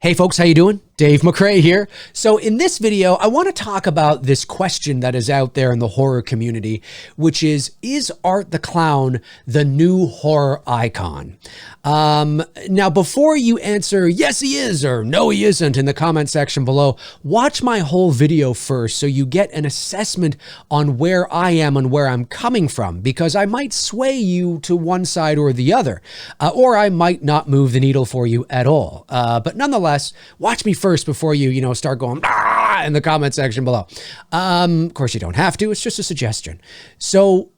Hey folks, how you doing? Dave McRae here. So in this video, I want to talk about this question that is out there in the horror community, which is Art the Clown the new horror icon? Now, before you answer, yes, he is, or no, he isn't in the comment section below, watch my whole video first so you get an assessment on where I am and where I'm coming from, because I might sway you to one side or the other, or I might not move the needle for you at all. But nonetheless, watch me first before you start going in the comment section below. Of course, you don't have to. It's just a suggestion. So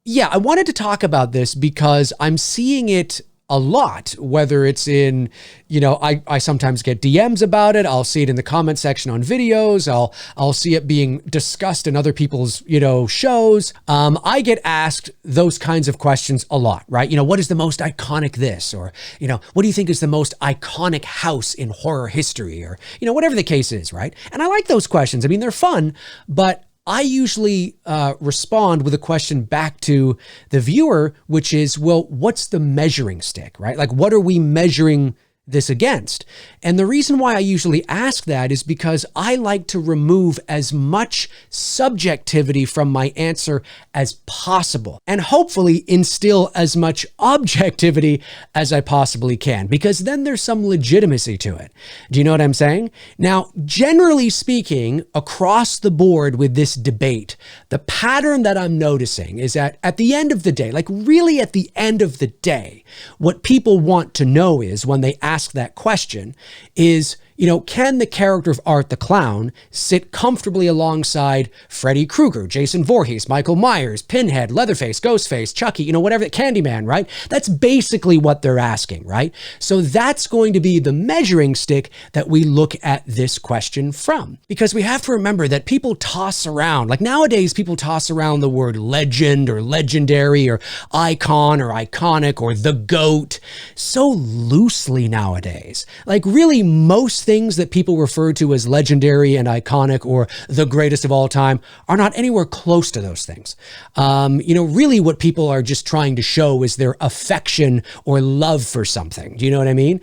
yeah, I wanted to talk about this because I'm seeing it a lot, whether it's in, I sometimes get DMs about it. I'll see it in the comment section on videos. I'll see it being discussed in other people's, shows. I get asked those kinds of questions a lot, right? What is the most iconic this? Or, what do you think is the most iconic house in horror history? Or, whatever the case is, right? And I like those questions. I mean, they're fun, but I usually respond with a question back to the viewer, which is, well, what's the measuring stick, right? Like, what are we measuring this against? And the reason why I usually ask that is because I like to remove as much subjectivity from my answer as possible, and hopefully instill as much objectivity as I possibly can, because then there's some legitimacy to it. Do you know what I'm saying? Now, generally speaking, across the board with this debate, the pattern that I'm noticing is that at the end of the day, like really at the end of the day, what people want to know is, when they ask that question, is, can the character of Art the Clown sit comfortably alongside Freddy Krueger, Jason Voorhees, Michael Myers, Pinhead, Leatherface, Ghostface, Chucky, whatever, Candyman, right? That's basically what they're asking, right? So that's going to be the measuring stick that we look at this question from. Because we have to remember that people toss around, like nowadays, people toss around the word legend or legendary or icon or iconic or the GOAT so loosely nowadays. Like really most things that people refer to as legendary and iconic or the greatest of all time are not anywhere close to those things. Really what people are just trying to show is their affection or love for something. Do you know what I mean?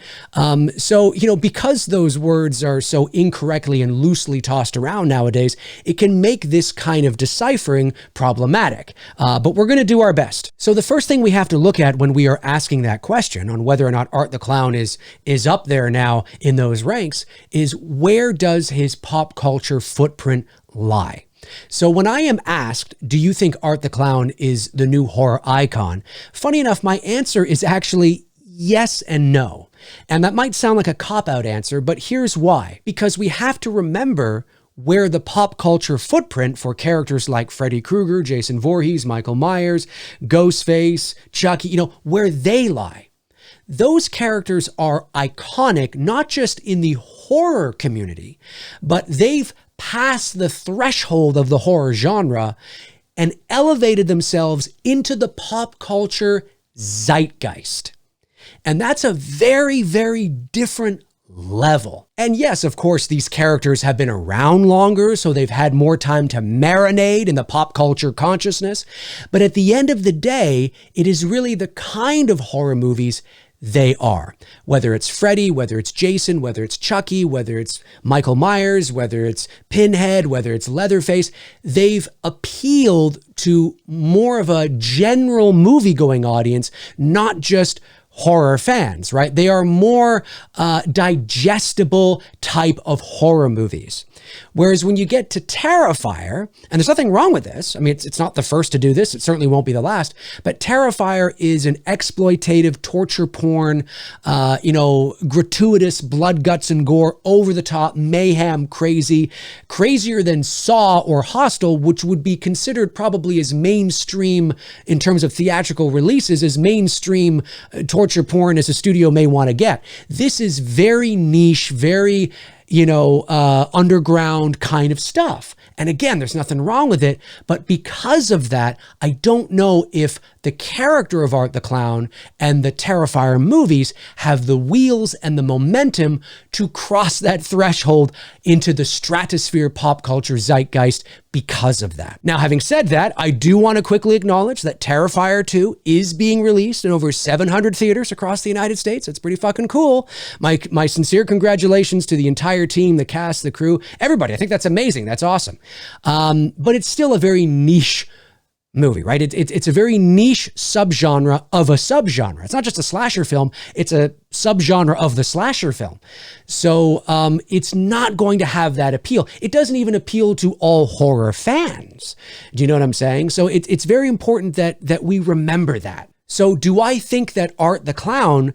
So, because those words are so incorrectly and loosely tossed around nowadays, it can make this kind of deciphering problematic. But we're going to do our best. So the first thing we have to look at when we are asking that question on whether or not Art the Clown is up there now in those ranks is, where does his pop culture footprint lie? So when I am asked, do you think Art the Clown is the new horror icon? Funny enough, my answer is actually yes and no. And that might sound like a cop-out answer, but here's why. Because we have to remember where the pop culture footprint for characters like Freddy Krueger, Jason Voorhees, Michael Myers, Ghostface, Chucky, where they lie. Those characters are iconic, not just in the horror community, but they've passed the threshold of the horror genre and elevated themselves into the pop culture zeitgeist. And that's a very, very different level. And yes, of course, these characters have been around longer, so they've had more time to marinate in the pop culture consciousness. But at the end of the day, it is really the kind of horror movies they are. Whether it's Freddy, whether it's Jason, whether it's Chucky, whether it's Michael Myers, whether it's Pinhead, whether it's Leatherface, they've appealed to more of a general movie-going audience, not just horror fans, right? They are more digestible type of horror movies. Whereas when you get to Terrifier, and there's nothing wrong with this. I mean, it's not the first to do this. It certainly won't be the last. But Terrifier is an exploitative torture porn, gratuitous blood, guts, and gore, over the top, mayhem, crazier than Saw or Hostel, which would be considered probably as mainstream in terms of theatrical releases, as mainstream torture porn as a studio may want to get. This is very niche, very underground kind of stuff. And again, there's nothing wrong with it, but because of that, I don't know if the character of Art the Clown and the Terrifier movies have the wheels and the momentum to cross that threshold into the stratosphere pop culture zeitgeist because of that. Now, having said that, I do want to quickly acknowledge that Terrifier 2 is being released in over 700 theaters across the United States. It's pretty fucking cool. My sincere congratulations to the entire team, the cast, the crew, everybody. I think that's amazing. That's awesome. But it's still a very niche movie, right? It's a very niche subgenre of a subgenre. It's not just a slasher film. It's a subgenre of the slasher film. So it's not going to have that appeal. It doesn't even appeal to all horror fans. Do you know what I'm saying? So it's very important that we remember that. So do I think that Art the Clown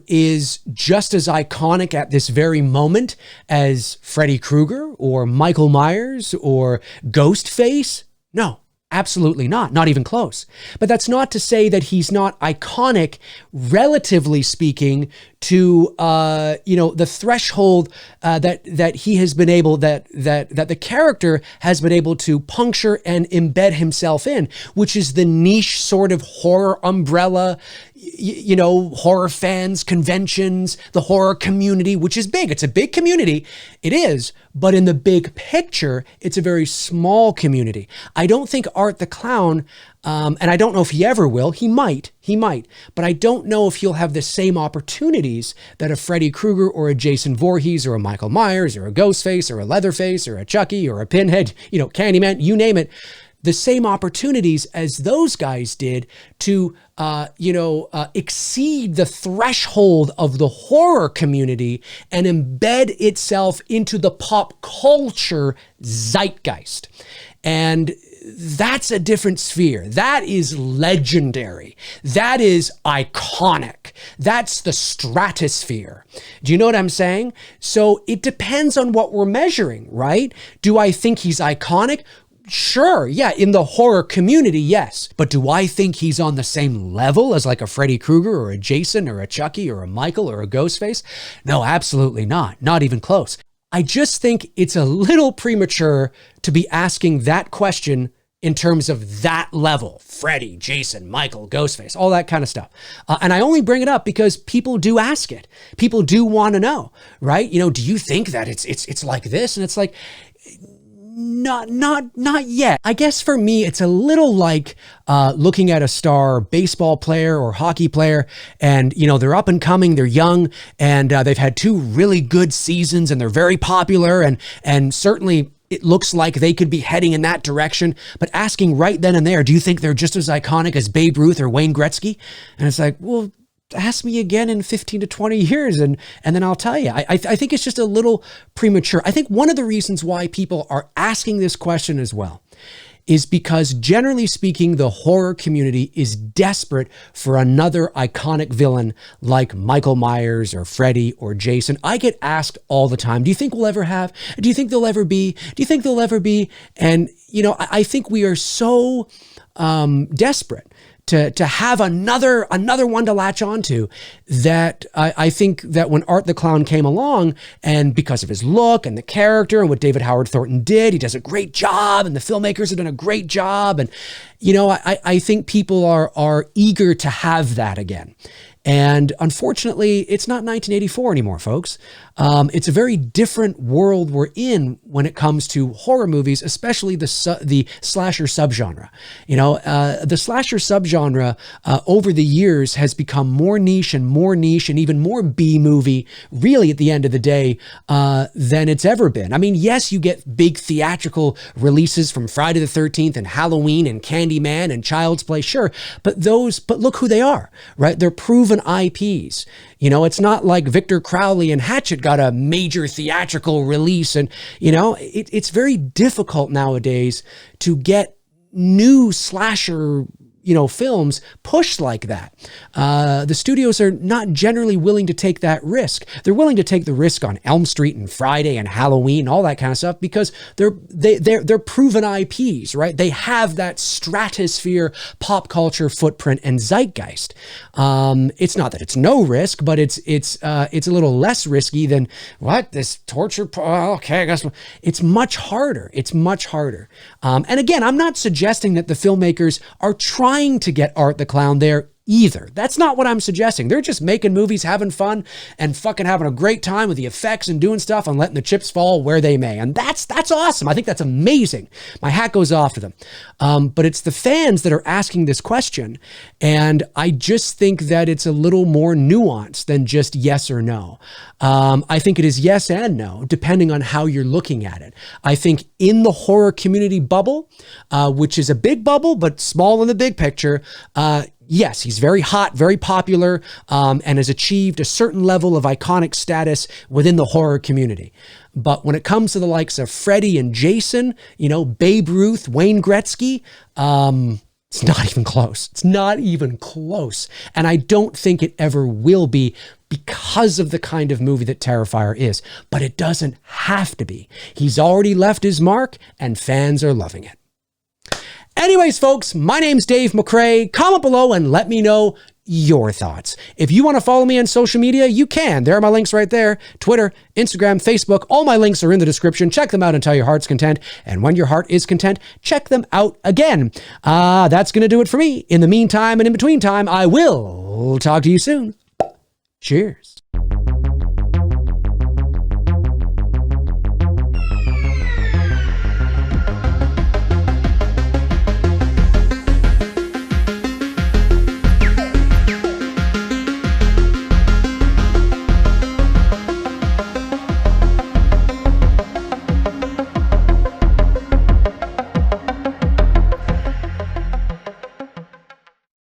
is just as iconic at this very moment as Freddy Krueger or Michael Myers or Ghostface? No. Absolutely not. Not even close. But that's not to say that he's not iconic, relatively speaking, to the threshold that he has been able that the character has been able to puncture and embed himself in, which is the niche sort of horror umbrella, horror fans, conventions, the horror community, which is big. It's a big community. It is. But in the big picture, it's a very small community. I don't think Art the Clown, and I don't know if he ever will. He might, but I don't know if he'll have the same opportunities that a Freddy Krueger or a Jason Voorhees or a Michael Myers or a Ghostface or a Leatherface or a Chucky or a Pinhead, Candyman, you name it. The same opportunities as those guys did to, exceed the threshold of the horror community and embed itself into the pop culture zeitgeist. And that's a different sphere. That is legendary. That is iconic. That's the stratosphere. Do you know what I'm saying? So it depends on what we're measuring, right? Do I think he's iconic? Sure, yeah, in the horror community, yes. But do I think he's on the same level as like a Freddy Krueger or a Jason or a Chucky or a Michael or a Ghostface? No, absolutely not. Not even close. I just think it's a little premature to be asking that question in terms of that level. Freddy, Jason, Michael, Ghostface, all that kind of stuff. And I only bring it up because people do ask it. People do want to know, right? Do you think that it's like this? And it's like, not yet. I guess for me, it's a little like looking at a star baseball player or hockey player, and they're up and coming, they're young, and they've had 2 really good seasons, and they're very popular, and certainly it looks like they could be heading in that direction. But asking right then and there, do you think they're just as iconic as Babe Ruth or Wayne Gretzky? And it's like, well, ask me again in 15 to 20 years and then I'll tell you. I think it's just a little premature. I think one of the reasons why people are asking this question as well is because, generally speaking, the horror community is desperate for another iconic villain like Michael Myers or Freddy or Jason. I get asked all the time, do you think we'll ever have? Do you think there'll ever be? Do you think there'll ever be? And, I think we are so desperate to have another one to latch onto, that I think that when Art the Clown came along, and because of his look and the character and what David Howard Thornton did, he does a great job, and the filmmakers have done a great job, and I think people are eager to have that again. And unfortunately, it's not 1984 anymore, folks. It's a very different world we're in when it comes to horror movies, especially the slasher subgenre. The slasher subgenre over the years has become more niche and even more B-movie, really, at the end of the day, than it's ever been. I mean, yes, you get big theatrical releases from Friday the 13th and Halloween and Candyman and Child's Play, sure, but look who they are, right? They're proven IPs. It's not like Victor Crowley and Hatchet got a major theatrical release, and it's very difficult nowadays to get new slasher films push like that. The studios are not generally willing to take that risk. They're willing to take the risk on Elm Street and Friday and Halloween, all that kind of stuff, because they're proven IPs, right? They have that stratosphere pop culture footprint and zeitgeist. It's not that it's no risk, but it's a little less risky than this torture. Okay, I guess it's much harder. It's much harder. And again, I'm not suggesting that the filmmakers are trying to get Art the Clown there either. That's not what I'm suggesting. They're just making movies, having fun, and fucking having a great time with the effects and doing stuff and letting the chips fall where they may. And that's awesome. I think that's amazing. My hat goes off to them. But it's the fans that are asking this question. And I just think that it's a little more nuanced than just yes or no. I think it is yes and no, depending on how you're looking at it. I think in the horror community bubble, which is a big bubble, but small in the big picture, yes, he's very hot, very popular, and has achieved a certain level of iconic status within the horror community. But when it comes to the likes of Freddy and Jason, Babe Ruth, Wayne Gretzky, it's not even close. It's not even close. And I don't think it ever will be, because of the kind of movie that Terrifier is. But it doesn't have to be. He's already left his mark, and fans are loving it. Anyways, folks, my name's Dave McRae. Comment below and let me know your thoughts. If you want to follow me on social media, you can. There are my links right there. Twitter, Instagram, Facebook. All my links are in the description. Check them out until your heart's content. And when your heart is content, check them out again. That's going to do it for me. In the meantime and in between time, I will talk to you soon. Cheers.